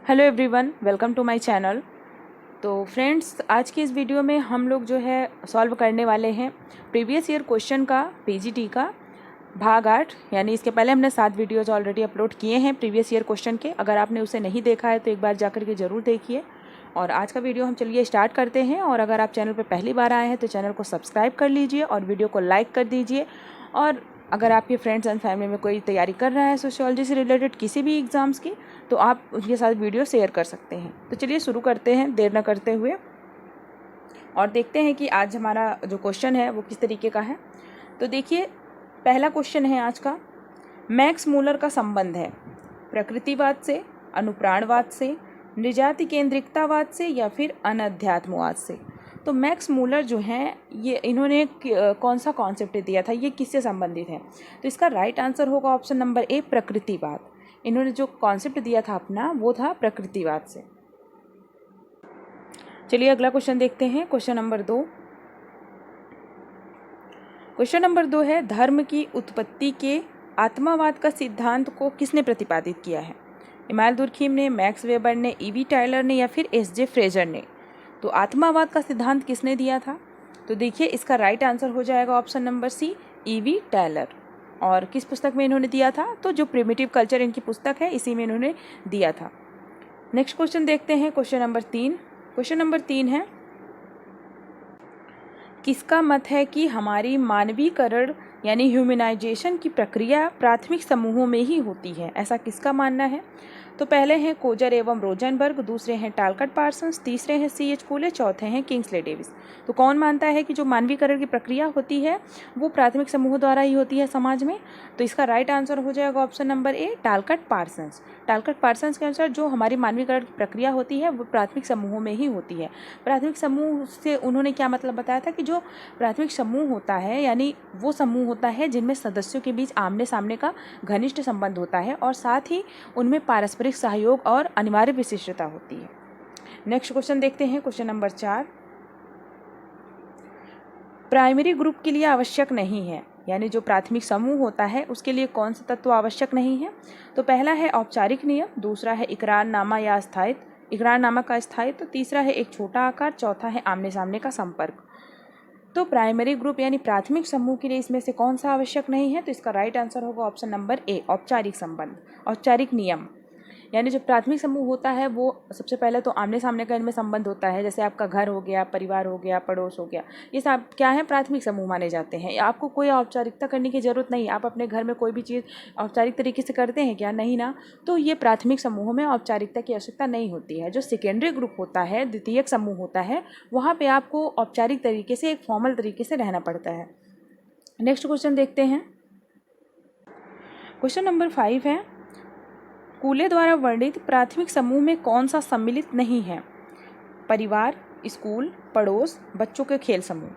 Hello everyone, welcome to my channel. तो friends, आज की इस वीडियो में हम लोग जो है सॉल्व करने वाले हैं प्रीवियस ईयर क्वेश्चन का पीजीटी का भाग 8। यानी इसके पहले हमने 7 वीडियोज़ ऑलरेडी अपलोड किए हैं प्रीवियस ईयर क्वेश्चन के। अगर आपने उसे नहीं देखा है तो एक बार जाकर के ज़रूर देखिए। और आज का वीडियो हम चलिए स्टार्ट करते हैं। और अगर आप चैनल पर पहली बार आए हैं तो चैनल को सब्सक्राइब कर लीजिए और वीडियो को लाइक कर दीजिए। और अगर आपके फ्रेंड्स एंड फैमिली में कोई तैयारी कर रहा है सोशियोलॉजी से रिलेटेड किसी भी एग्ज़ाम्स की, तो आप उनके साथ वीडियो शेयर कर सकते हैं। तो चलिए शुरू करते हैं देर न करते हुए और देखते हैं कि आज हमारा जो क्वेश्चन है वो किस तरीके का है। तो देखिए, पहला क्वेश्चन है आज का, मैक्स मूलर का संबंध है प्रकृतिवाद से, अनुप्राणवाद से, निजाति केंद्रिकतावाद से या फिर अनध्यात्मवाद से। तो मैक्स मूलर जो हैं ये इन्होंने कौन सा कॉन्सेप्ट दिया था, ये किससे संबंधित है? तो इसका राइट आंसर होगा ऑप्शन नंबर ए, प्रकृतिवाद। इन्होंने जो कॉन्सेप्ट दिया था अपना वो था प्रकृतिवाद से। चलिए अगला क्वेश्चन देखते हैं, क्वेश्चन नंबर 2। क्वेश्चन नंबर 2 है, धर्म की उत्पत्ति के आत्मावाद का सिद्धांत को किसने प्रतिपादित किया है? इमानुएल दुर्खीम ने, मैक्स वेबर ने, ईवी टायलर ने या फिर एस.जे. फ्रेजर ने। तो आत्मावाद का सिद्धांत किसने दिया था? तो देखिए इसका राइट आंसर हो जाएगा ऑप्शन नंबर सी, ईवी टायलर। और किस पुस्तक में इन्होंने दिया था? तो जो प्रिमिटिव कल्चर इनकी पुस्तक है इसी में इन्होंने दिया था। नेक्स्ट क्वेश्चन देखते हैं, क्वेश्चन नंबर 3। क्वेश्चन नंबर 3 है, किसका मत है कि हमारी मानवीकरण यानी ह्यूमनाइजेशन की प्रक्रिया प्राथमिक समूहों में ही होती है? ऐसा किसका मानना है? तो पहले हैं कोजर एवं रोजनबर्ग, दूसरे हैं टालकट पार्सन्स, तीसरे हैं C.H. कूले, चौथे हैं किंग्सले डेविस। तो कौन मानता है कि जो मानवीकरण की प्रक्रिया होती है वो प्राथमिक समूह द्वारा ही होती है समाज में? तो इसका राइट आंसर हो जाएगा option number A, टालकट Parsons. टालकट Parsons के अनुसार जो हमारी मानवीकरण की प्रक्रिया होती है वो प्राथमिक समूहों में ही होती है। प्राथमिक समूह से उन्होंने क्या मतलब बताया था कि जो प्राथमिक समूह होता है यानी वो समूह होता है जिनमें सदस्यों के बीच आमने सामने का घनिष्ठ संबंध होता है और साथ ही उनमें पारस्परिक सहयोग और अनिवार्य विशिष्टता होती है। नेक्स्ट क्वेश्चन देखते हैं, क्वेश्चन नंबर 4। प्राइमरी ग्रुप के लिए आवश्यक नहीं है, यानी जो प्राथमिक समूह होता है उसके लिए कौन सा तत्व आवश्यक नहीं है? तो पहला है औपचारिक नियम, दूसरा है इकरारनामा या स्थायित्व, इकरारनामा का स्थायित्व, तीसरा है एक छोटा आकार, चौथा है आमने सामने का संपर्क। तो प्राइमरी ग्रुप यानी प्राथमिक समूह के लिए इसमें से कौन सा आवश्यक नहीं है? तो इसका राइट आंसर होगा ऑप्शन नंबर ए, औपचारिक संबंध, औपचारिक नियम। यानी जो प्राथमिक समूह होता है वो सबसे पहले तो आमने सामने का इनमें संबंध होता है, जैसे आपका घर हो गया, परिवार हो गया, पड़ोस हो गया, ये सब क्या है? प्राथमिक समूह माने जाते हैं। आपको कोई औपचारिकता करने की ज़रूरत नहीं। आप अपने घर में कोई भी चीज़ औपचारिक तरीके से करते हैं क्या? नहीं ना। तो ये प्राथमिक समूहों में औपचारिकता की आवश्यकता नहीं होती है। जो सेकेंडरी ग्रुप होता है, द्वितीयक समूह होता है, वहाँ पर आपको औपचारिक तरीके से, एक फॉर्मल तरीके से रहना पड़ता है। नेक्स्ट क्वेश्चन देखते हैं, क्वेश्चन नंबर 5 है, कूले द्वारा वर्णित प्राथमिक समूह में कौन सा सम्मिलित नहीं है? परिवार, स्कूल, पड़ोस, बच्चों के खेल समूह।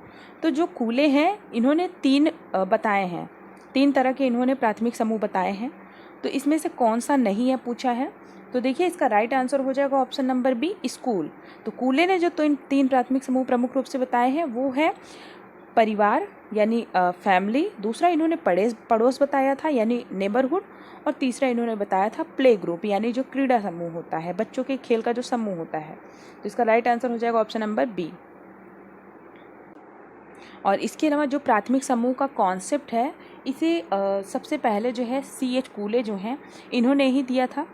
तो जो कूले हैं इन्होंने 3 बताए हैं, 3 तरह के इन्होंने प्राथमिक समूह बताए हैं। तो इसमें से कौन सा नहीं है पूछा है? तो देखिए इसका राइट आंसर हो जाएगा ऑप्शन नंबर बी, स्कूल। तो कूले ने जो 3 प्राथमिक समूह प्रमुख रूप से बताए हैं वो है परिवार यानी फैमिली, दूसरा इन्होंने पड़ोस बताया था यानी नेबरहुड, और तीसरा इन्होंने बताया था प्ले ग्रुप यानी जो क्रीड़ा समूह होता है, बच्चों के खेल का जो समूह होता है। तो इसका राइट आंसर हो जाएगा ऑप्शन नंबर बी। और इसके अलावा जो प्राथमिक समूह का कॉन्सेप्ट है इसे सबसे पहले जो है C.H. कूले जो हैं इन्होंने ही दिया था।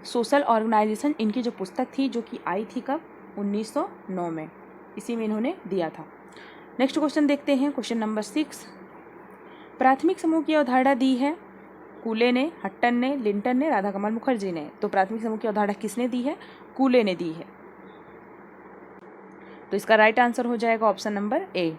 सोशल ऑर्गेनाइजेशन इनकी जो पुस्तक थी जो कि आई थी कब? 1909 में, इसी में इन्होंने दिया था। नेक्स्ट क्वेश्चन देखते हैं, क्वेश्चन नंबर 6। प्राथमिक समूह की अवधारणा दी है कूले ने, हट्टन ने, लिंटन ने, राधा कमल मुखर्जी ने। तो प्राथमिक समूह की अवधारणा किसने दी है? कूले ने दी है। तो इसका राइट आंसर हो जाएगा ऑप्शन नंबर ए।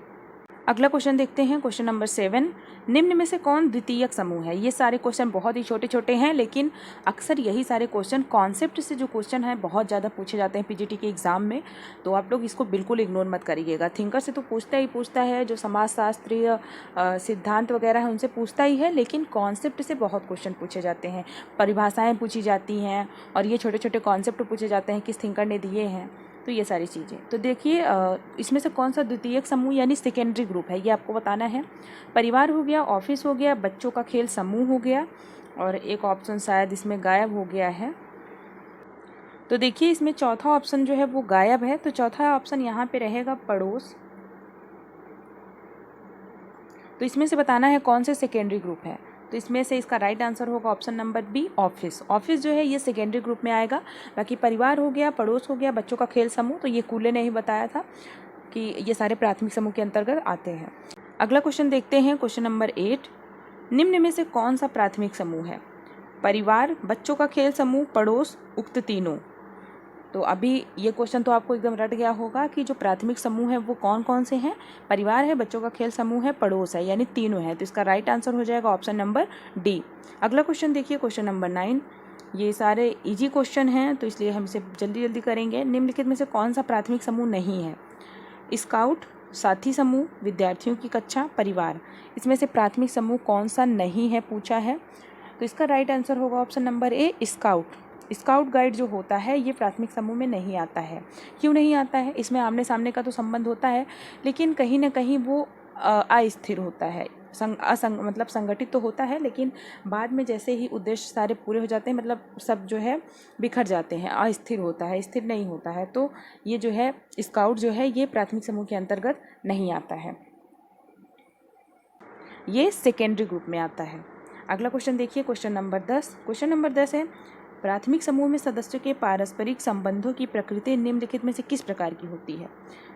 अगला क्वेश्चन देखते हैं, क्वेश्चन नंबर 7। निम्न में से कौन द्वितीयक समूह है? ये सारे क्वेश्चन बहुत ही छोटे छोटे हैं, लेकिन अक्सर यही सारे क्वेश्चन कॉन्सेप्ट से जो क्वेश्चन है बहुत ज़्यादा पूछे जाते हैं पीजीटी के एग्जाम में। तो आप लोग इसको बिल्कुल इग्नोर मत करिएगा। थिंकर से तो पूछता ही पूछता है, जो समाजशास्त्रीय सिद्धांत वगैरह है उनसे पूछता ही है, लेकिन कॉन्सेप्ट से बहुत क्वेश्चन पूछे जाते हैं, परिभाषाएँ पूछी जाती हैं और ये छोटे छोटे कॉन्सेप्ट पूछे जाते हैं किस थिंकर ने दिए हैं। तो ये सारी चीज़ें। तो देखिए इसमें से कौन सा द्वितीयक समूह यानी सेकेंडरी ग्रुप है ये आपको बताना है। परिवार हो गया, ऑफिस हो गया, बच्चों का खेल समूह हो गया, और एक ऑप्शन शायद इसमें गायब हो गया है। तो देखिए इसमें चौथा ऑप्शन जो है वो गायब है, तो चौथा ऑप्शन यहाँ पे रहेगा पड़ोस। तो इसमें से बताना है कौन से सेकेंडरी ग्रुप है। तो इसमें से इसका राइट आंसर होगा option number B, office. Office जो है ये सेकेंडरी ग्रुप में आएगा। बाकी परिवार हो गया, पड़ोस हो गया, बच्चों का खेल समूह, तो ये कूले ने ही बताया था कि ये सारे प्राथमिक समूह के अंतर्गत आते हैं। अगला क्वेश्चन देखते हैं, क्वेश्चन नंबर 8। निम्न में से कौन सा प्राथमिक समूह है? परिवार, बच्चों का खेल समूह, पड़ोस, उक्त तीनों। तो अभी ये क्वेश्चन तो आपको एकदम रट गया होगा कि जो प्राथमिक समूह है वो कौन कौन से हैं। परिवार है, बच्चों का खेल समूह है, पड़ोस है, यानी तीनों हैं। तो इसका राइट आंसर हो जाएगा ऑप्शन नंबर डी। अगला क्वेश्चन देखिए, क्वेश्चन नंबर 9। ये सारे इजी क्वेश्चन हैं तो इसलिए हम इसे जल्दी जल्दी करेंगे। निम्नलिखित में से कौन सा प्राथमिक समूह नहीं है? स्काउट, साथी समूह, विद्यार्थियों की कक्षा, परिवार। इसमें से प्राथमिक समूह कौन सा नहीं है पूछा है। तो इसका राइट आंसर होगा option number A, scout. Scout guide जो होता है ये प्राथमिक समूह में नहीं आता है। क्यों नहीं आता है? इसमें आमने सामने का तो संबंध होता है, लेकिन कहीं ना कहीं वो अस्थिर होता है। मतलब संगठित तो होता है, लेकिन बाद में जैसे ही उद्देश्य सारे पूरे हो जाते हैं, मतलब सब जो है बिखर जाते हैं, अस्थिर होता है, स्थिर नहीं होता है। तो ये जो है स्काउट जो है ये प्राथमिक समूह के अंतर्गत नहीं आता है, ये सेकेंडरी ग्रुप में आता है। अगला क्वेश्चन देखिए, क्वेश्चन नंबर 10। क्वेश्चन नंबर 10 है, प्राथमिक समूह में सदस्यों के पारस्परिक संबंधों की प्रकृति निम्नलिखित में से किस प्रकार की होती है?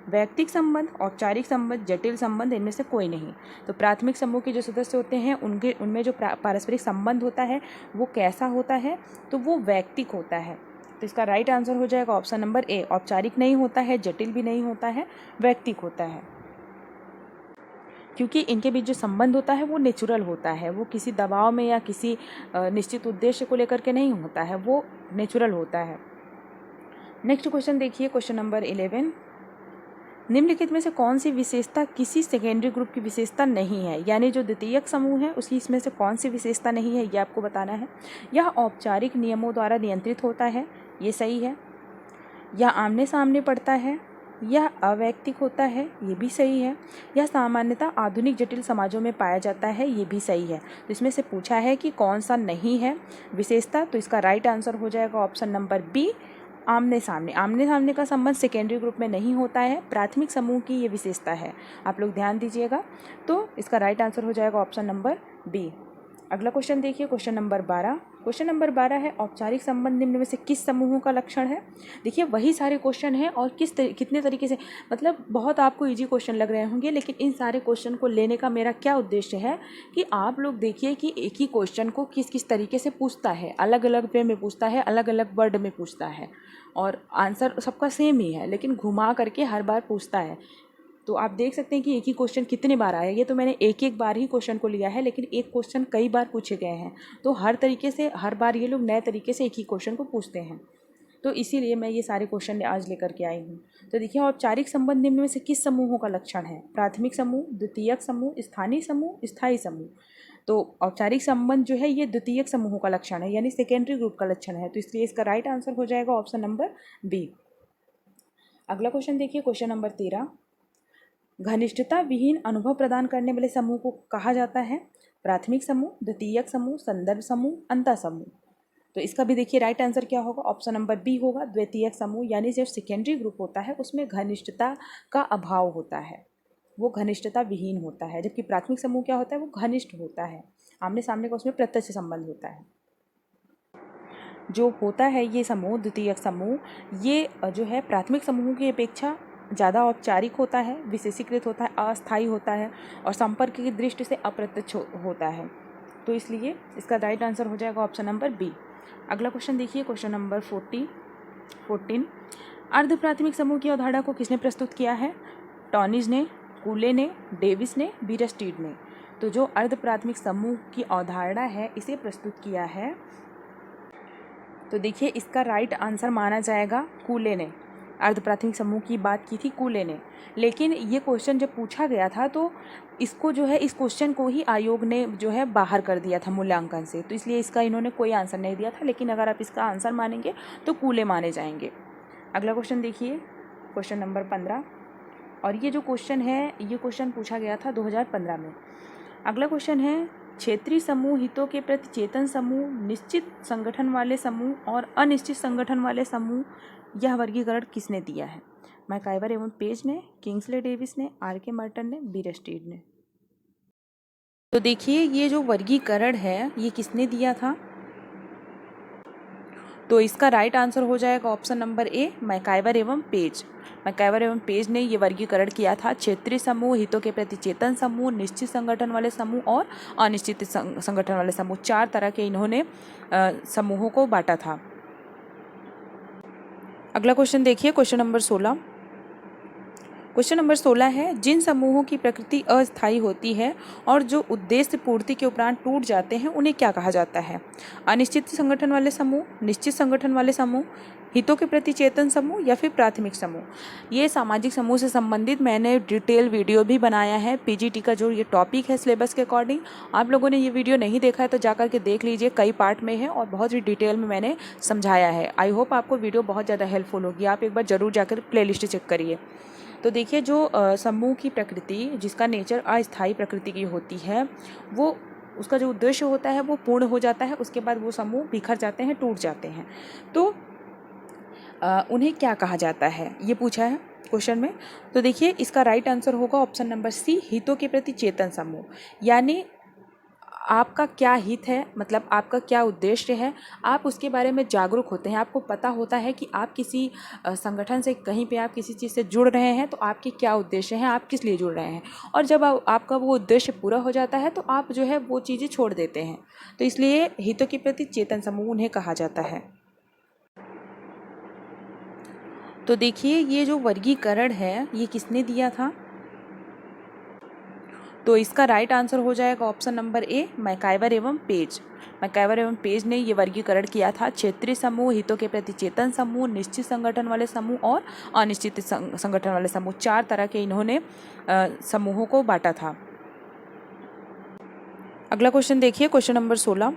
वैयक्तिक संबंध, औपचारिक संबंध, जटिल संबंध, इनमें से कोई नहीं। तो प्राथमिक समूह के जो सदस्य होते हैं उनमें जो पारस्परिक संबंध होता है वो कैसा होता है? तो वो वैयक्तिक होता है। तो इसका राइट आंसर हो जाएगा ऑप्शन नंबर ए, औपचारिक नहीं होता है, जटिल भी नहीं होता है, वैयक्तिक होता है। क्योंकि इनके बीच जो संबंध होता है वो नेचुरल होता है, वो किसी दबाव में या किसी निश्चित उद्देश्य को लेकर के नहीं होता है, वो नेचुरल होता है। नेक्स्ट क्वेश्चन देखिए, क्वेश्चन नंबर 11। निम्नलिखित में से कौन सी विशेषता किसी सेकेंडरी ग्रुप की विशेषता नहीं है? यानी जो द्वितीयक समूह है उसकी इसमें से कौन सी विशेषता नहीं है, ये आपको बताना है। यह औपचारिक नियमों द्वारा नियंत्रित होता है, ये सही है। यह आमने सामने पड़ता है, यह अवैयक्तिक होता है, ये भी सही है। यह सामान्यतः आधुनिक जटिल समाजों में पाया जाता है, ये भी सही है। तो इसमें से पूछा है कि कौन सा नहीं है विशेषता, तो इसका राइट आंसर हो जाएगा ऑप्शन नंबर बी, आमने सामने। आमने सामने का संबंध सेकेंडरी ग्रुप में नहीं होता है, प्राथमिक समूह की ये विशेषता है, आप लोग ध्यान दीजिएगा। तो इसका राइट आंसर हो जाएगा ऑप्शन नंबर बी। अगला क्वेश्चन देखिए, क्वेश्चन नंबर 12। क्वेश्चन नंबर 12 है, औपचारिक संबंध निम्न में से किस समूहों का लक्षण है? देखिए वही सारे क्वेश्चन हैं और कितने तरीके से, मतलब बहुत आपको इजी क्वेश्चन लग रहे होंगे, लेकिन इन सारे क्वेश्चन को लेने का मेरा क्या उद्देश्य है कि आप लोग देखिए कि एक ही क्वेश्चन को किस किस तरीके से पूछता है, अलग अलग वे में पूछता है, अलग अलग वर्ड में पूछता है, और आंसर सबका सेम ही है लेकिन घुमा करके हर बार पूछता है। तो आप देख सकते हैं कि एक ही क्वेश्चन कितने बार आया। ये तो मैंने एक बार ही क्वेश्चन को लिया है, लेकिन एक क्वेश्चन कई बार पूछे गए हैं, तो हर तरीके से हर बार ये लोग नए तरीके से एक ही क्वेश्चन को पूछते हैं। तो इसीलिए मैं ये सारे क्वेश्चन आज लेकर के आई हूँ। तो देखिए, औपचारिक संबंध निम्न में से किस समूहों का लक्षण है? प्राथमिक समूह, द्वितीयक समूह, स्थानीय समूह, स्थायी समूह। तो औपचारिक संबंध जो है ये द्वितीयक समूहों का लक्षण है, यानी सेकेंडरी ग्रुप का लक्षण है। तो इसलिए इसका राइट आंसर हो जाएगा ऑप्शन नंबर बी। अगला क्वेश्चन देखिए, क्वेश्चन नंबर 13। घनिष्ठता विहीन अनुभव प्रदान करने वाले समूह को कहा जाता है? प्राथमिक समूह, द्वितीयक समूह, संदर्भ समूह, अंतः समूह। तो इसका भी देखिए राइट आंसर क्या होगा, ऑप्शन नंबर बी होगा, द्वितीयक समूह। यानी जब सेकेंडरी ग्रुप होता है उसमें घनिष्ठता का अभाव होता है, वो घनिष्ठता विहीन होता है। जबकि प्राथमिक समूह क्या होता है, वो घनिष्ठ होता है, आमने सामने का उसमें प्रत्यक्ष संबंध होता है। जो होता है ये समूह, द्वितीयक समूह, ये जो है प्राथमिक समूह की अपेक्षा ज़्यादा औपचारिक होता है, विशेषीकृत होता है, अस्थायी होता है और संपर्क की दृष्टि से अप्रत्यक्ष होता है। तो इसलिए इसका राइट आंसर हो जाएगा ऑप्शन नंबर बी। अगला क्वेश्चन देखिए, क्वेश्चन नंबर 14। अर्ध प्राथमिक समूह की अवधारणा को किसने प्रस्तुत किया है? टॉनिज ने, कूले ने, डेविस ने, बीयरस्टीड ने। तो जो अर्ध प्राथमिक समूह की अवधारणा है इसे प्रस्तुत किया है, तो देखिए इसका राइट आंसर माना जाएगा कूले ने। अर्ध प्राथमिक समूह की बात की थी कूले ने, लेकिन ये क्वेश्चन जब पूछा गया था तो इसको जो है, इस क्वेश्चन को ही आयोग ने जो है बाहर कर दिया था मूल्यांकन से, तो इसलिए इसका इन्होंने कोई आंसर नहीं दिया था। लेकिन अगर आप इसका आंसर मानेंगे तो कूले माने जाएंगे। अगला क्वेश्चन देखिए, क्वेश्चन नंबर 15। और ये जो क्वेश्चन है ये क्वेश्चन पूछा गया था 2015 में। अगला क्वेश्चन है, क्षेत्रीय समूह, हितों के प्रति चेतन समूह, निश्चित संगठन वाले समूह और अनिश्चित संगठन वाले समूह, यह वर्गीकरण किसने दिया है? मैकाइवर एवं पेज ने, किंग्सले डेविस ने, आर.के. मर्टन ने, बीयरस्टीड ने। तो देखिए ये जो वर्गीकरण है ये किसने दिया था? तो इसका राइट आंसर हो जाएगा ऑप्शन नंबर ए, मैकाइवर एवं पेज। मैकाइवर एवं पेज ने ये वर्गीकरण किया था। क्षेत्रीय समूह, हितों के प्रति चेतन समूह, निश्चित संगठन वाले समूह और अनिश्चित संगठन वाले समूह, 4 तरह के इन्होंने समूहों को बांटा था। अगला क्वेश्चन देखिए, क्वेश्चन नंबर 16। क्वेश्चन नंबर 16 है, जिन समूहों की प्रकृति अस्थायी होती है और जो उद्देश्य पूर्ति के उपरांत टूट जाते हैं उन्हें क्या कहा जाता है? अनिश्चित संगठन वाले समूह, निश्चित संगठन वाले समूह, हितों के प्रति चेतन समूह या फिर प्राथमिक समूह। ये सामाजिक समूह से संबंधित मैंने डिटेल वीडियो भी बनाया है। पीजीटी का जो ये टॉपिक है सिलेबस के अकॉर्डिंग, आप लोगों ने ये वीडियो नहीं देखा है तो जाकर के देख लीजिए, कई पार्ट में है और बहुत ही डिटेल में मैंने समझाया है। आई होप आपको वीडियो बहुत ज़्यादा हेल्पफुल होगी। आप एक बार ज़रूर जाकर प्लेलिस्ट चेक करिए। तो देखिए जो समूह की प्रकृति, जिसका नेचर अस्थायी प्रकृति की होती है, वो उसका जो उद्देश्य होता है वो पूर्ण हो जाता है, उसके बाद वो समूह बिखर जाते हैं, टूट जाते हैं। तो उन्हें क्या कहा जाता है, ये पूछा है क्वेश्चन में। तो देखिए इसका राइट आंसर होगा ऑप्शन नंबर सी, हितों के प्रति चेतन समूह। यानी आपका क्या हित है, मतलब आपका क्या उद्देश्य है, आप उसके बारे में जागरूक होते हैं। आपको पता होता है कि आप किसी संगठन से, कहीं पे आप किसी चीज़ से जुड़ रहे हैं तो आपके क्या उद्देश्य हैं, आप किस लिए जुड़ रहे हैं। और जब आपका वो उद्देश्य पूरा हो जाता है तो आप जो है वो चीज़ें छोड़ देते हैं। तो इसलिए हितों के प्रति चेतन समूह उन्हें कहा जाता है। तो देखिए ये जो वर्गीकरण है ये किसने दिया था? तो इसका राइट आंसर हो जाएगा ऑप्शन नंबर ए, मैकाइवर एवं पेज। मैकाइवर एवं पेज ने ये वर्गीकरण किया था। क्षेत्रीय समूह, हितों के प्रति चेतन समूह, निश्चित संगठन वाले समूह और अनिश्चित संगठन वाले समूह, 4 तरह के इन्होंने समूहों को बांटा था। अगला क्वेश्चन देखिए, क्वेश्चन नंबर 16।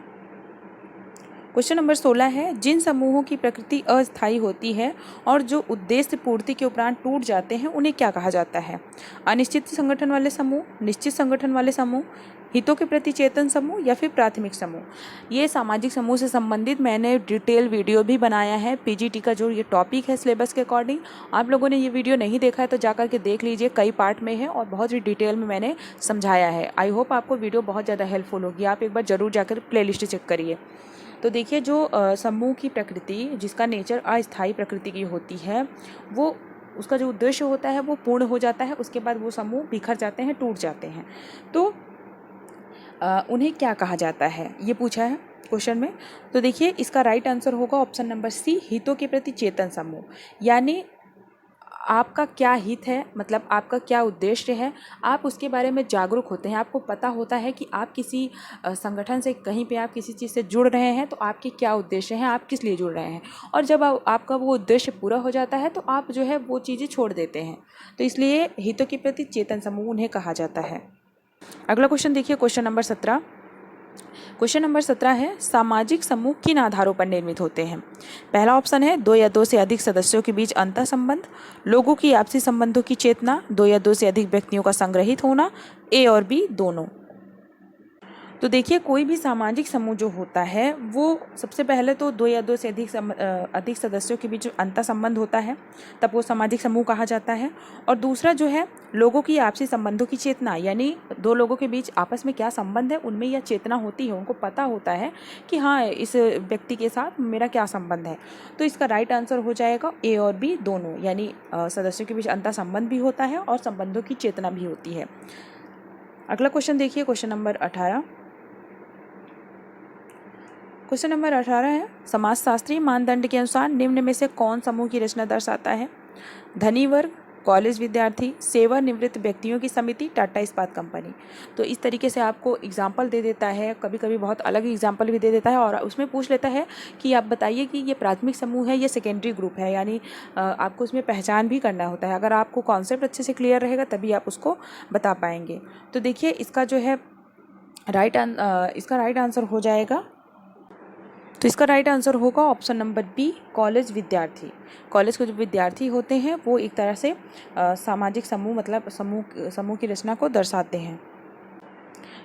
क्वेश्चन नंबर 16 है, जिन समूहों की प्रकृति अस्थायी होती है और जो उद्देश्य पूर्ति के उपरांत टूट जाते हैं उन्हें क्या कहा जाता है? अनिश्चित संगठन वाले समूह, निश्चित संगठन वाले समूह, हितों के प्रति चेतन समूह या फिर प्राथमिक समूह। ये सामाजिक समूह से संबंधित मैंने डिटेल वीडियो भी बनाया है। पीजीटी का जो ये टॉपिक है सिलेबस के अकॉर्डिंग, आप लोगों ने ये वीडियो नहीं देखा है तो जाकर के देख लीजिए, कई पार्ट में है और बहुत ही डिटेल में मैंने समझाया है। आई होप आपको वीडियो बहुत ज़्यादा हेल्पफुल होगी। आप एक बार ज़रूर जाकर प्लेलिस्ट चेक करिए। तो देखिए जो समूह की प्रकृति, जिसका नेचर अस्थायी प्रकृति की होती है, वो उसका जो उद्देश्य होता है वो पूर्ण हो जाता है, उसके बाद वो समूह बिखर जाते हैं, टूट जाते हैं। तो उन्हें क्या कहा जाता है, ये पूछा है क्वेश्चन में। तो देखिए इसका राइट आंसर होगा ऑप्शन नंबर सी, हितों के प्रति चेतन समूह। यानी आपका क्या हित है, मतलब आपका क्या उद्देश्य है, आप उसके बारे में जागरूक होते हैं। आपको पता होता है कि आप किसी संगठन से, कहीं पे आप किसी चीज़ से जुड़ रहे हैं तो आपके क्या उद्देश्य हैं, आप किस लिए जुड़ रहे हैं। और जब आपका वो उद्देश्य पूरा हो जाता है तो आप जो है वो चीज़ें छोड़ देते हैं। तो इसलिए हितों के प्रति चेतन समूह उन्हें कहा जाता है। अगला क्वेश्चन देखिए, क्वेश्चन नंबर 17। क्वेश्चन नंबर 17 है, सामाजिक समूह किन आधारों पर निर्मित होते हैं? पहला ऑप्शन है 2 या 2 से अधिक सदस्यों के बीच अंतर संबंध, लोगों की आपसी संबंधों की चेतना, 2 या 2 से अधिक व्यक्तियों का संग्रहित होना, ए और बी दोनों। तो देखिए कोई भी सामाजिक समूह जो होता है वो सबसे पहले तो 2 या 2 से अधिक सदस्यों के बीच अंतर संबंध होता है, तब वो सामाजिक समूह कहा जाता है। और दूसरा जो है लोगों की आपसी संबंधों की चेतना, यानी 2 लोगों के बीच आपस में क्या संबंध है उनमें यह चेतना होती है, उनको पता होता है कि हाँ इस व्यक्ति के साथ मेरा क्या संबंध है। तो इसका राइट आंसर हो जाएगा ए और बी दोनों, यानी सदस्यों के बीच अंतर संबंध भी होता है और संबंधों की चेतना भी होती है। अगला क्वेश्चन देखिए, क्वेश्चन नंबर 18। क्वेश्चन नंबर 18 है, समाजशास्त्रीय मानदंड के अनुसार निम्न में से कौन समूह की रचना दर्शाता है? धनी वर्ग, कॉलेज विद्यार्थी, सेवानिवृत्त व्यक्तियों की समिति, टाटा इस्पात कंपनी। तो इस तरीके से आपको एग्जाम्पल दे देता है, कभी कभी बहुत अलग एग्जाम्पल भी दे देता है और उसमें पूछ लेता है कि आप बताइए कि ये प्राथमिक समूह है, ये सेकेंडरी ग्रुप है। यानी आपको उसमें पहचान भी करना होता है। अगर आपको कॉन्सेप्ट अच्छे से क्लियर रहेगा तभी आप उसको बता पाएंगे। तो देखिए इसका जो है इसका राइट आंसर हो जाएगा, तो इसका राइट आंसर होगा ऑप्शन नंबर बी, कॉलेज विद्यार्थी। कॉलेज के जो विद्यार्थी होते हैं वो एक तरह से सामाजिक समूह, मतलब समूह की रचना को दर्शाते हैं।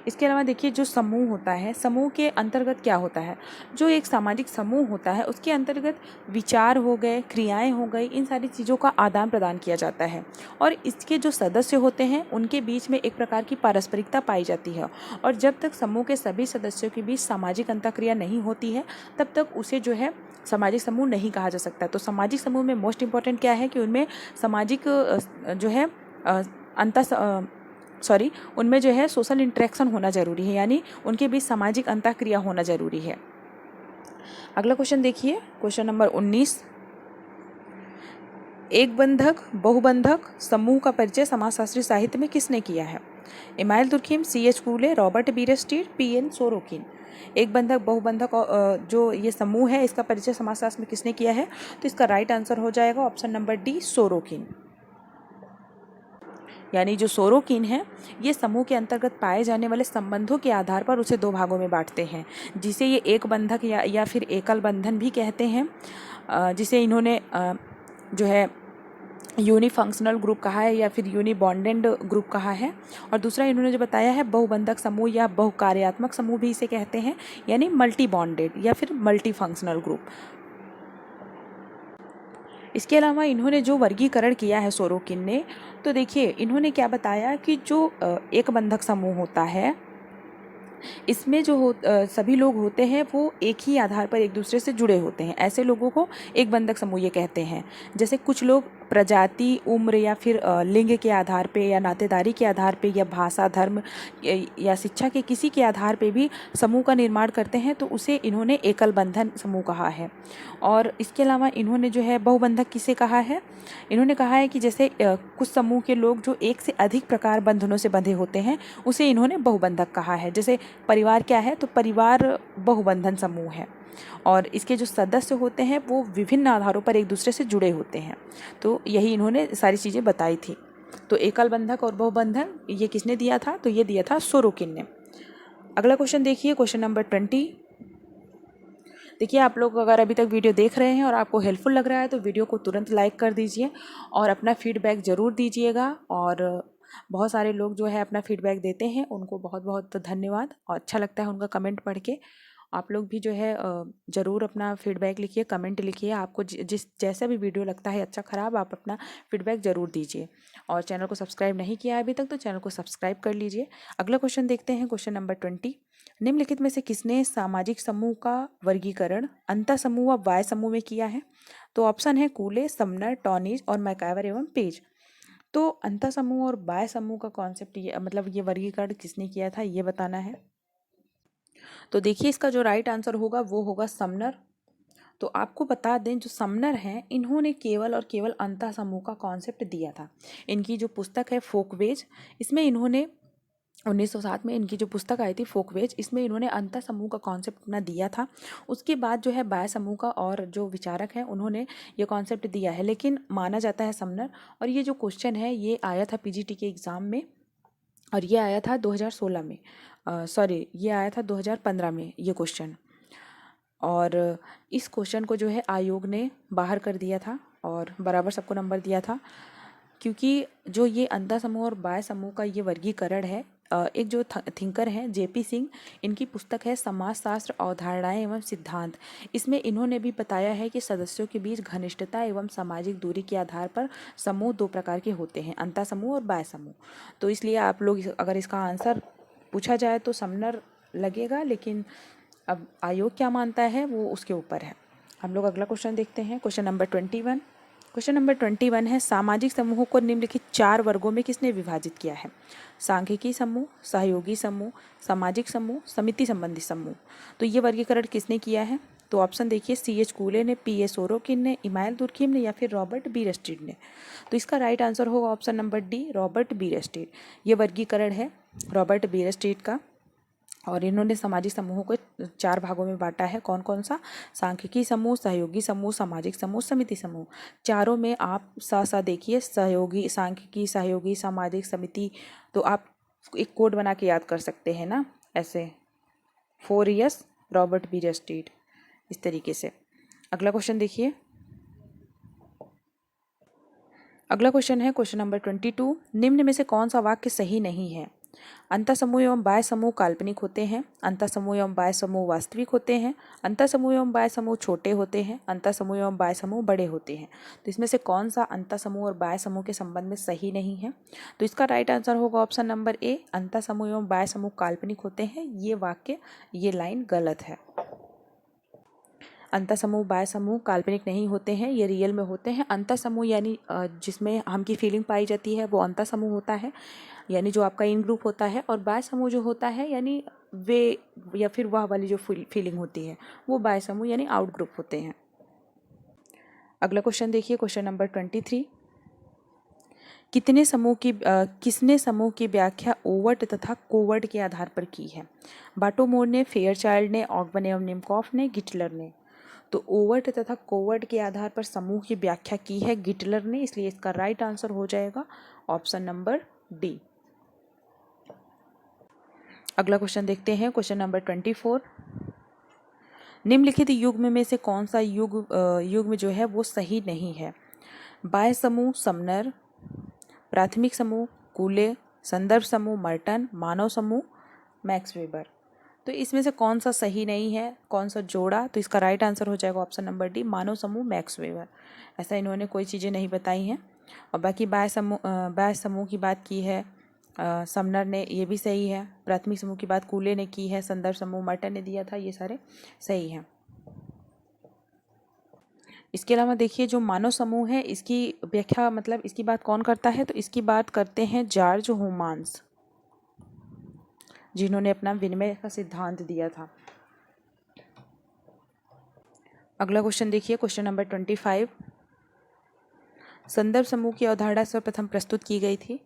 इसके अलावा देखिए जो समूह होता है, समूह के अंतर्गत क्या होता है, जो एक सामाजिक समूह होता है उसके अंतर्गत विचार हो गए, क्रियाएं हो गई, इन सारी चीज़ों का आदान प्रदान किया जाता है। और इसके जो सदस्य होते हैं उनके बीच में एक प्रकार की पारस्परिकता पाई जाती है। और जब तक समूह के सभी सदस्यों के बीच सामाजिक अंतःक्रिया नहीं होती है तब तक उसे जो है सामाजिक समूह नहीं कहा जा सकता। तो सामाजिक समूह में मोस्ट इम्पॉर्टेंट क्या है कि उनमें सामाजिक जो है उनमें जो है सोशल इंटरेक्शन होना जरूरी है, यानी उनके बीच सामाजिक अंतःक्रिया होना जरूरी है। अगला क्वेश्चन देखिए, क्वेश्चन नंबर 19। एक बंधक बहुबंधक समूह का परिचय समाजशास्त्री साहित्य में किसने किया है? Email Durkheim, C.H. कूले, Robert बीरेस्टीड, P.N. Sorokin. एक बंधक बहुबंधक जो ये समूह है इसका परिचय समाजशास्त्र में किसने किया है? तो इसका राइट आंसर हो जाएगा ऑप्शन नंबर डी, सोरोकिन। यानी जो सोरोकिन है ये समूह के अंतर्गत पाए जाने वाले संबंधों के आधार पर उसे दो भागों में बांटते हैं, जिसे ये एक बंधक या फिर एकल बंधन भी कहते हैं, जिसे इन्होंने जो है यूनि फंक्शनल ग्रुप कहा है या फिर यूनि बॉन्डेड ग्रुप कहा है। और दूसरा इन्होंने जो बताया है बहुबंधक समूह या बहुकार्यात्मक समूह भी इसे कहते हैं, यानी मल्टी बॉन्डेड या फिर मल्टी फंक्शनल ग्रुप। इसके अलावा इन्होंने जो वर्गीकरण किया है सोरोकिन ने, तो देखिए इन्होंने क्या बताया कि जो एक बंधक समूह होता है इसमें जो सभी लोग होते हैं वो एक ही आधार पर एक दूसरे से जुड़े होते हैं, ऐसे लोगों को एक बंधक समूह ये कहते हैं। जैसे कुछ लोग प्रजाति, उम्र या फिर लिंग के आधार पे या नातेदारी के आधार पे या भाषा, धर्म या शिक्षा के किसी के आधार पे भी समूह का निर्माण करते हैं, तो उसे इन्होंने एकल बंधन समूह कहा है। और इसके अलावा इन्होंने जो है बहुबंधक किसे कहा है? इन्होंने कहा है कि जैसे कुछ समूह के लोग जो एक से अधिक प्रकार बंधनों से बंधे होते हैं उसे इन्होंने बहुबंधक कहा है। जैसे परिवार क्या है, तो परिवार बहुबंधन समूह है और इसके जो सदस्य होते हैं वो विभिन्न आधारों पर एक दूसरे से जुड़े होते हैं। तो यही इन्होंने सारी चीज़ें बताई थी। तो एकल बंधक और बहुबंधन ये किसने दिया था? तो ये दिया था सोरोकिन ने। अगला क्वेश्चन देखिए, क्वेश्चन नंबर 20। देखिए आप लोग अगर अभी तक वीडियो देख रहे हैं और आपको हेल्पफुल लग रहा है तो वीडियो को तुरंत लाइक कर दीजिए और अपना फीडबैक ज़रूर दीजिएगा। और बहुत सारे लोग जो है अपना फीडबैक देते हैं, उनको बहुत बहुत धन्यवाद और अच्छा लगता है उनका कमेंट पढ़ के। आप लोग भी जो है ज़रूर अपना फीडबैक लिखिए, कमेंट लिखिए। आपको जिस जैसा भी वीडियो लगता है अच्छा ख़राब, आप अपना फीडबैक ज़रूर दीजिए। और चैनल को सब्सक्राइब नहीं किया है अभी तक तो चैनल को सब्सक्राइब कर लीजिए। अगला क्वेश्चन देखते हैं, क्वेश्चन नंबर 20। निम्नलिखित में से किसने सामाजिक समूह का वर्गीकरण अंतः समूह व बाह्य समूह में किया है? तो ऑप्शन है कूले, समनर, टॉनिज और मैकावर एवं पेज। तो अंतः समूह और बाह्य समूह का कॉन्सेप्ट ये मतलब ये वर्गीकरण किसने किया था ये बताना है। तो देखिए इसका जो राइट आंसर होगा वो होगा समनर। तो आपको बता दें जो समनर हैं इन्होंने केवल और केवल अंतः समूह का कॉन्सेप्ट दिया था। इनकी जो पुस्तक है फोकवेज, इसमें इन्होंने 1907 में इनकी जो पुस्तक आई थी फोकवेज, इसमें इन्होंने अंतः समूह का कॉन्सेप्ट अपना दिया था। उसके बाद जो है बाह्य समूह का और जो विचारक हैं उन्होंने ये कॉन्सेप्ट दिया है, लेकिन माना जाता है समनर। और ये जो क्वेश्चन है ये आया था पीजीटी के एग्ज़ाम में और ये आया था 2016 में, ये आया था 2015 में ये क्वेश्चन। और इस क्वेश्चन को जो है आयोग ने बाहर कर दिया था और बराबर सबको नंबर दिया था, क्योंकि जो ये अंतः समूह और बाह्य समूह का ये वर्गीकरण है, एक जो थिंकर हैं जेपी सिंह, इनकी पुस्तक है समाजशास्त्र अवधारणाएं एवं सिद्धांत। इसमें इन्होंने भी बताया है कि सदस्यों के बीच घनिष्ठता एवं सामाजिक दूरी के आधार पर समूह दो प्रकार के होते हैं, अंतः समूह और बाह्य समूह। तो इसलिए आप लोग अगर इसका आंसर पूछा जाए तो समनर लगेगा, लेकिन अब आयोग क्या मानता है वो उसके ऊपर है। हम लोग अगला क्वेश्चन देखते हैं, क्वेश्चन नंबर 21। क्वेश्चन नंबर 21 है सामाजिक समूहों को निम्नलिखित 4 वर्गों में किसने विभाजित किया है? सांख्यिकी समूह, सहयोगी समूह, सामाजिक समूह, समिति संबंधी समूह। तो ये वर्गीकरण किसने किया है? तो ऑप्शन देखिए, C.H. कूले ने, P.A. सोरोकिन ने, इमाइल दुर्खिम ने या फिर रॉबर्ट बीरेस्टीड ने। तो इसका राइट आंसर होगा ऑप्शन नंबर डी, रॉबर्ट बीरेस्टीड। ये वर्गीकरण है रॉबर्ट बीरेस्टीड का और इन्होंने सामाजिक समूहों को 4 भागों में बांटा है। कौन कौन सा? सांख्यिकी समूह, सहयोगी समूह, सामाजिक समूह, समिति समूह। चारों में आप साथ साथ देखिए, सहयोगी, सांख्यिकी, सहयोगी, सामाजिक, समिति। तो आप एक कोड बना के याद कर सकते हैं ना, ऐसे 4 years रॉबर्ट बीरेस्टीड, इस तरीके से। अगला क्वेश्चन देखिए, अगला क्वेश्चन है क्वेश्चन नंबर 22। निम्न में से कौन सा वाक्य सही नहीं है? अंतः समूह एवं बाह्य समूह काल्पनिक होते हैं। अंतः समूह एवं बाह्य समूह वास्तविक होते हैं। अंतः समूह एवं बाह्य समूह छोटे होते हैं। अंतः समूह एवं बाह्य समूह बड़े होते हैं। तो इसमें से कौन सा अंतः समूह और बाह्य समूह के संबंध में सही नहीं है? तो इसका राइट आंसर होगा ऑप्शन नंबर ए, अंतः समूह एवं बाह्य समूह काल्पनिक होते हैं। ये वाक्य, ये लाइन गलत है। अंतः समूह बाह्य समूह काल्पनिक नहीं होते हैं, ये रियल में होते हैं। अंतः समूह यानी जिसमें हम की फीलिंग पाई जाती है वो अंतः समूह होता है, यानी जो आपका इन ग्रुप होता है। और बाह्य समूह जो होता है यानी वे या फिर वह वाली जो फीलिंग होती है वो बाह्य समूह यानी आउट ग्रुप होते हैं। अगला क्वेश्चन देखिए, क्वेश्चन नंबर 23। किसने समूह की व्याख्या ओवर्ट तथा कोवर्ट के आधार पर की है? बाटोमोर ने, फेयरचाइल्ड ने, ऑगबन एवं निमकॉफ ने, गिटलर ने। तो ओवर्ट तथा कोवर्ट के आधार पर समूह की व्याख्या की है गिटलर ने, इसलिए इसका राइट आंसर हो जाएगा ऑप्शन नंबर डी। अगला क्वेश्चन देखते हैं, क्वेश्चन नंबर 24। निम्नलिखित युग्म में से कौन सा युग्म जो है वो सही नहीं है? बाह्य समूह समनर, प्राथमिक समूह कूले, संदर्भ समूह मर्टन, मानव समूह मैक्स वेबर। तो इसमें से कौन सा सही नहीं है, कौन सा जोड़ा? तो इसका राइट आंसर हो जाएगा ऑप्शन नंबर डी, मानव समूह मैक्स वेबर। ऐसा इन्होंने कोई चीज़ें नहीं बताई हैं। और बाकी बाह्य समूह की बात की है समनर ने, ये भी सही है। प्राथमिक समूह की बात कूले ने की है, संदर्भ समूह मर्टन ने दिया था, ये सारे सही हैं। इसके अलावा देखिए जो मानव समूह है इसकी व्याख्या मतलब इसकी बात कौन करता है? तो इसकी बात करते हैं जॉर्ज ह्यूमान्स, जिन्होंने अपना विनिमय का सिद्धांत दिया था। अगला क्वेश्चन देखिए, क्वेश्चन नंबर 25। संदर्भ समूह की अवधारणा सर्वप्रथम प्रस्तुत की गई थी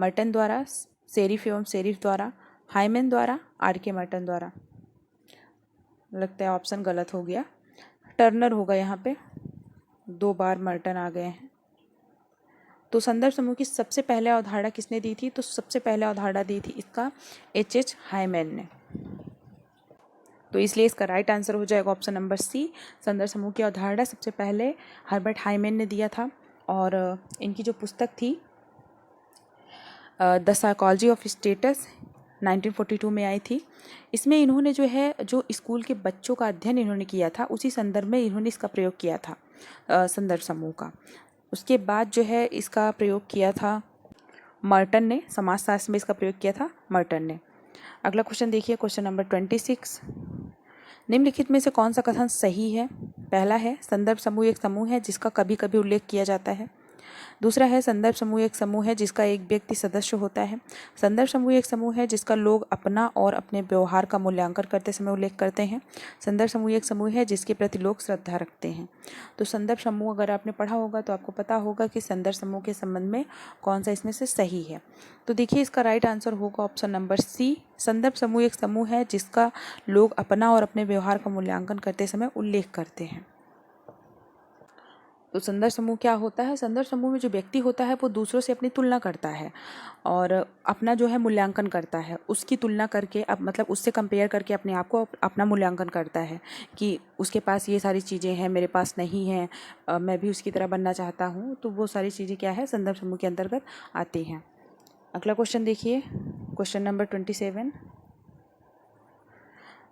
मर्टन द्वारा, सेरिफ एवं सेरिफ द्वारा, हाइमन द्वारा, आर के मर्टन द्वारा। लगता है ऑप्शन गलत हो गया, टर्नर होगा यहाँ पे, 2 बार मर्टन आ गए हैं। तो संदर्भ समूह की सबसे पहले अवधारणा किसने दी थी? तो सबसे पहले अवधारणा दी थी इसका H.H. हाइमन ने। तो इसलिए इसका राइट आंसर हो जाएगा ऑप्शन नंबर सी, संदर्भ समूह की अवधारणा सबसे पहले हर्बर्ट हाइमन ने दिया था। और इनकी जो पुस्तक थी द साइकोलॉजी ऑफ स्टेटस 1942 में आई थी। इसमें इन्होंने जो है जो स्कूल के बच्चों का अध्ययन इन्होंने किया था उसी संदर्भ में इन्होंने इसका प्रयोग किया था संदर्भ समूह का। उसके बाद जो है इसका प्रयोग किया था मर्टन ने, समाजशास्त्र में इसका प्रयोग किया था मर्टन ने। अगला क्वेश्चन देखिए, क्वेश्चन नंबर 26। निम्नलिखित में से कौन सा कथन सही है? पहला है संदर्भ समूह एक समूह है जिसका कभी कभी उल्लेख किया जाता है। दूसरा है संदर्भ समूह एक समूह है जिसका एक व्यक्ति सदस्य होता है। संदर्भ समूह एक समूह है जिसका लोग अपना और अपने व्यवहार का मूल्यांकन करते समय उल्लेख करते हैं। संदर्भ समूह एक समूह है जिसके प्रति लोग श्रद्धा रखते हैं। तो संदर्भ समूह अगर आपने पढ़ा होगा तो आपको पता होगा कि संदर्भ समूह के संबंध में कौन सा इसमें से सही है। तो देखिए इसका राइट आंसर होगा ऑप्शन नंबर सी, संदर्भ समूह एक समूह है जिसका लोग अपना और अपने व्यवहार का मूल्यांकन करते समय उल्लेख करते हैं। तो संदर्भ समूह क्या होता है? संदर्भ समूह में जो व्यक्ति होता है वो दूसरों से अपनी तुलना करता है और अपना जो है मूल्यांकन करता है, उसकी तुलना करके अब मतलब उससे कंपेयर करके अपने आप को अपना मूल्यांकन करता है कि उसके पास ये सारी चीज़ें हैं, मेरे पास नहीं हैं, मैं भी उसकी तरह बनना चाहता हूँ। तो वो सारी चीज़ें क्या है, संदर्भ समूह के अंतर्गत आती हैं। अगला क्वेश्चन देखिए, क्वेश्चन नंबर 27।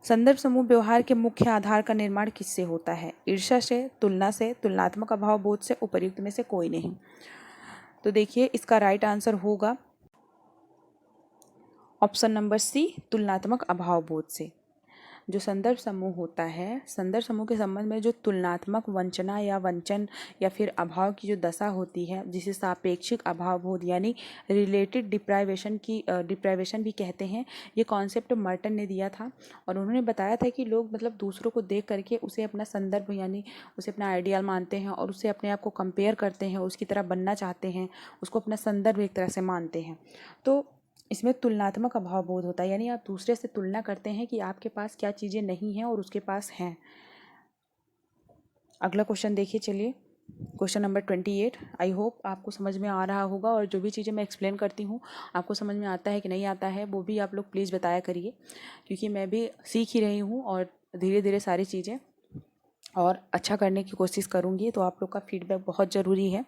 संदर्भ समूह व्यवहार के मुख्य आधार का निर्माण किससे होता है? ईर्ष्या से, तुलना से, तुलनात्मक अभाव बोध से, उपर्युक्त में से कोई नहीं। तो देखिए इसका राइट आंसर होगा ऑप्शन नंबर सी, तुलनात्मक अभाव बोध से। जो संदर्भ समूह होता है, संदर्भ समूह के संबंध में जो तुलनात्मक वंचना या वंचन या फिर अभाव की जो दशा होती है जिसे सापेक्षिक अभाव बोध यानी रिलेटेड डिप्राइवेशन भी कहते हैं, ये कॉन्सेप्ट मर्टन ने दिया था। और उन्होंने बताया था कि लोग मतलब दूसरों को देख करके उसे अपना संदर्भ यानी उसे अपना आइडियल मानते हैं और उससे अपने आप को कंपेयर करते हैं, उसकी तरह बनना चाहते हैं, उसको अपना संदर्भ एक तरह से मानते हैं। तो इसमें तुलनात्मक अभाव बोध होता है, यानी आप दूसरे से तुलना करते हैं कि आपके पास क्या चीज़ें नहीं हैं और उसके पास हैं। अगला क्वेश्चन देखिए, चलिए क्वेश्चन नंबर 28। आई होप आपको समझ में आ रहा होगा और जो भी चीज़ें मैं एक्सप्लेन करती हूँ आपको समझ में आता है कि नहीं आता है वो भी आप लोग प्लीज़ बताया करिए, क्योंकि मैं भी सीख ही रही हूँ और धीरे धीरे सारी चीज़ें और अच्छा करने की कोशिश करूँगी। तो आप लोग का फीडबैक बहुत ज़रूरी है।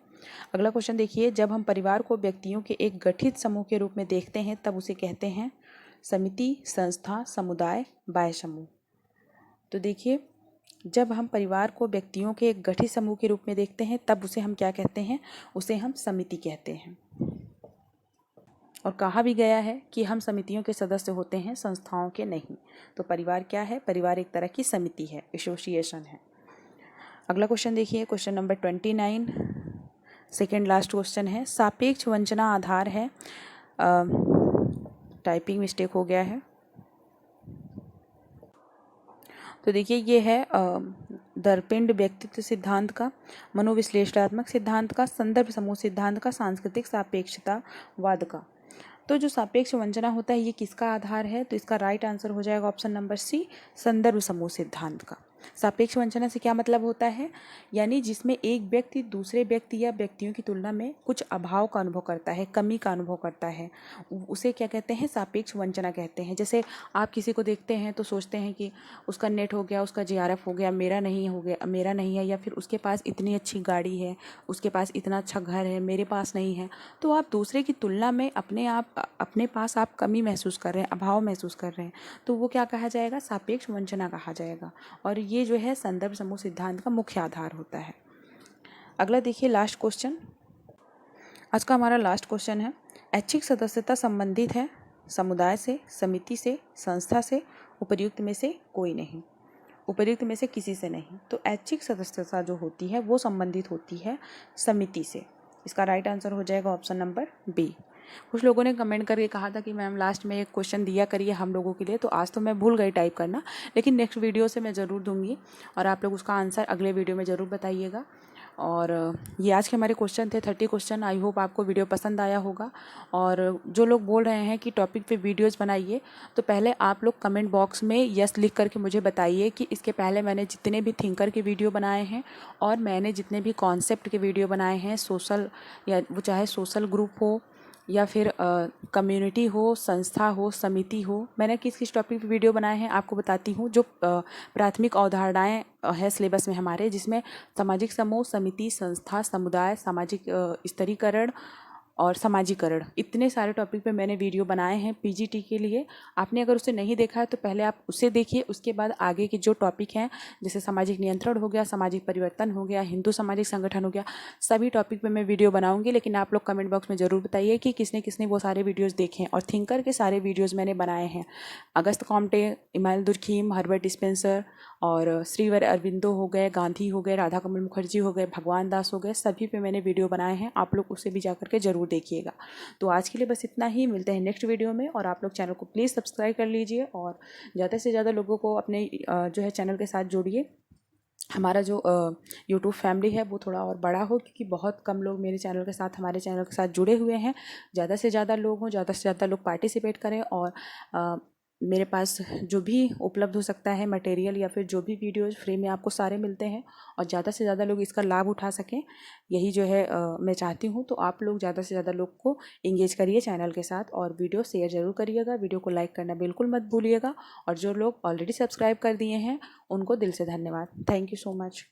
अगला क्वेश्चन देखिए, जब हम परिवार को व्यक्तियों के एक गठित समूह के रूप में देखते हैं तब उसे कहते हैं समिति, संस्था, समुदाय, बाह्य समूह। तो देखिए, जब हम परिवार को व्यक्तियों के एक गठित समूह के रूप में देखते हैं तब उसे हम क्या कहते हैं, उसे हम समिति कहते हैं। और कहा भी गया है कि हम समितियों के सदस्य होते हैं, संस्थाओं के नहीं। तो परिवार क्या है, परिवार एक तरह की समिति है, एसोसिएशन है। अगला क्वेश्चन देखिए, question number 29, second last question है। सापेक्ष वंचना आधार है, टाइपिंग मिस्टेक हो गया है। तो देखिए, ये है दर्पिंड व्यक्तित्व सिद्धांत का, मनोविश्लेषणात्मक सिद्धांत का, संदर्भ समूह सिद्धांत का, सांस्कृतिक सापेक्षतावाद का। तो जो सापेक्ष वंचना होता है ये किसका आधार है, तो इसका राइट आंसर हो जाएगा ऑप्शन नंबर सी, संदर्भ समूह सिद्धांत का। सापेक्ष वंचना से क्या मतलब होता है, यानी जिसमें एक व्यक्ति दूसरे व्यक्ति या व्यक्तियों की तुलना में कुछ अभाव का अनुभव करता है, कमी का अनुभव करता है, उसे क्या कहते हैं, सापेक्ष वंचना कहते हैं। जैसे आप किसी को देखते हैं तो सोचते हैं कि उसका नेट हो गया, उसका जीआरएफ हो गया, मेरा नहीं हो गया, मेरा नहीं है, या फिर उसके पास इतनी अच्छी गाड़ी है, उसके पास इतना अच्छा घर है, मेरे पास नहीं है। तो आप दूसरे की तुलना में अपने पास आप कमी महसूस कर रहे हैं, अभाव महसूस कर रहे हैं, तो वो क्या कहा जाएगा, सापेक्ष वंचना कहा जाएगा। और ये जो है संदर्भ समूह सिद्धांत का मुख्य आधार होता है। अगला देखिए, लास्ट क्वेश्चन, आज का हमारा लास्ट क्वेश्चन है। ऐच्छिक सदस्यता संबंधित है समुदाय से, समिति से, संस्था से, उपर्युक्त में से कोई नहीं, उपर्युक्त में से किसी से नहीं। तो ऐच्छिक सदस्यता जो होती है वो संबंधित होती है समिति से। इसका राइट आंसर हो जाएगा ऑप्शन नंबर बी। कुछ लोगों ने कमेंट करके कहा था कि मैम लास्ट में एक क्वेश्चन दिया करिए हम लोगों के लिए, तो आज तो मैं भूल गई टाइप करना, लेकिन नेक्स्ट वीडियो से मैं ज़रूर दूंगी और आप लोग उसका आंसर अगले वीडियो में ज़रूर बताइएगा। और ये आज के हमारे क्वेश्चन थे, 30 क्वेश्चन। आई होप आपको वीडियो पसंद आया होगा। और जो लोग बोल रहे हैं कि टॉपिक पे वीडियोस बनाइए, तो पहले आप लोग कमेंट बॉक्स में यस लिख करके मुझे बताइए कि इसके पहले मैंने जितने भी थिंकर के वीडियो बनाए हैं और मैंने जितने भी कॉन्सेप्ट के वीडियो बनाए हैं, सोशल, या वो चाहे सोशल ग्रुप हो या फिर कम्युनिटी हो, संस्था हो, समिति हो, मैंने किस किस टॉपिक पे वीडियो बनाए हैं आपको बताती हूँ। जो प्राथमिक अवधारणाएं है सिलेबस में हमारे, जिसमें सामाजिक समूह, समिति, संस्था, समुदाय, सामाजिक स्तरीकरण और समाजीकरण, इतने सारे टॉपिक पे मैंने वीडियो बनाए हैं पीजीटी के लिए। आपने अगर उसे नहीं देखा है तो पहले आप उसे देखिए, उसके बाद आगे के जो टॉपिक हैं, जैसे सामाजिक नियंत्रण हो गया, सामाजिक परिवर्तन हो गया, हिंदू सामाजिक संगठन हो गया, सभी टॉपिक पे मैं वीडियो बनाऊंगी। लेकिन आप लोग कमेंट बॉक्स में ज़रूर बताइए कि किसने किसने वो सारे वीडियोज़ देखे हैं। और थिंकर के सारे वीडियोज़ मैंने बनाए हैं, Auguste Comte, Emmanuel Durkheim, Herbert Spencer और श्रीवर अरविंदो हो गए, गांधी हो गए, राधा कमल मुखर्जी हो गए, भगवान दास हो गए, सभी पे मैंने वीडियो बनाए हैं। आप लोग उसे भी जाकर के ज़रूर देखिएगा। तो आज के लिए बस इतना ही, मिलते हैं नेक्स्ट वीडियो में। और आप लोग चैनल को प्लीज़ सब्सक्राइब कर लीजिए और ज़्यादा से ज़्यादा लोगों को अपने जो है चैनल के साथ जोड़िए। हमारा जो यूट्यूब फैमिली है वो थोड़ा और बड़ा हो, क्योंकि बहुत कम लोग मेरे चैनल के साथ, हमारे चैनल के साथ जुड़े हुए हैं। ज़्यादा से ज़्यादा लोग हों, ज़्यादा से ज़्यादा लोग पार्टिसिपेट करें। और मेरे पास जो भी उपलब्ध हो सकता है मटेरियल या फिर जो भी वीडियोज़ फ्री में आपको सारे मिलते हैं, और ज़्यादा से ज़्यादा लोग इसका लाभ उठा सकें, यही जो है मैं चाहती हूँ। तो आप लोग ज़्यादा से ज़्यादा लोग को इंगेज करिए चैनल के साथ और वीडियो शेयर ज़रूर करिएगा। वीडियो को लाइक करना बिल्कुल मत भूलिएगा। और जो लोग ऑलरेडी सब्सक्राइब कर दिए हैं उनको दिल से धन्यवाद। Thank you so much.